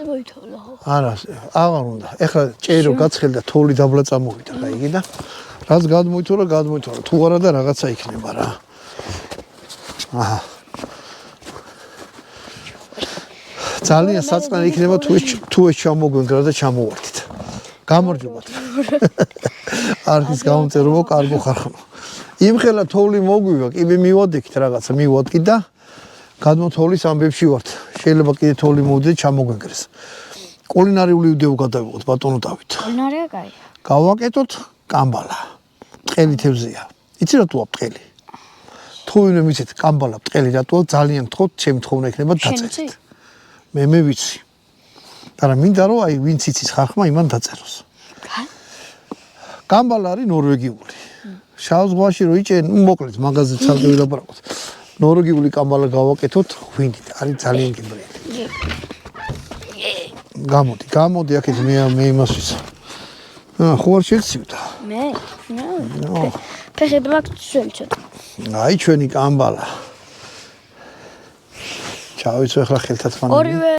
მოითხოვდა ხო? არა, აღარ უნდა. ეხლა ჭერო გაცხელდა, თოვლი დაბლა წამოვიდა, რა იგი და რაც გადმოითხოვა, თუ არა და რაღაცა იქნება რა. აჰა. ძალიან საწყნარი იქნება თუ ეს ჩამოგვენგრა და ჩამოვართით. გამარჯობათ. არქის გამომწერობა კარგო ხარხმა. იმხელა თოვლი მოგვივა, კი მე მივადგით რაღაცა, მივადგით და გადმოთოვლის ამბებში ვართ. შეიძლება კიდე თოვლი მოვიდეთ ჩამოგვენგრეს. კულინარიული ვიდეო გადავიღოთ ბატონო დავით. კულინარია კაია. გავაკეთოთ კამბალა. ტყელი თევზია. იცი რატოა ტყელი? თუ ვინმე მიცეთ კამბალა ტყელი რატოა ძალიან გთხოვთ, ჩემი თხოვნა იქნება დაწერეთ. მე ვიცი. არა მინდა რომ აი ვინც იცის ხალხმა იმან დაწეროს. კამბალა არის ნორვეგიული. შავ ზღვაში რო იჭენ, მოკლედ მაგაზე ცალკე ვილაპარაკოთ. ნორვეგიული კამბალა გავაკეთოთ ღვინით, არის ძალიან გემრიელი. გამოდი აქეთ მე იმას ვიცი. ხო არ შეცივდა. მე? ფეხები მაქვს ძველი ცოტა. აი ჩვენი კამბალა. ჩავიცო ახლა ხელთათმანი.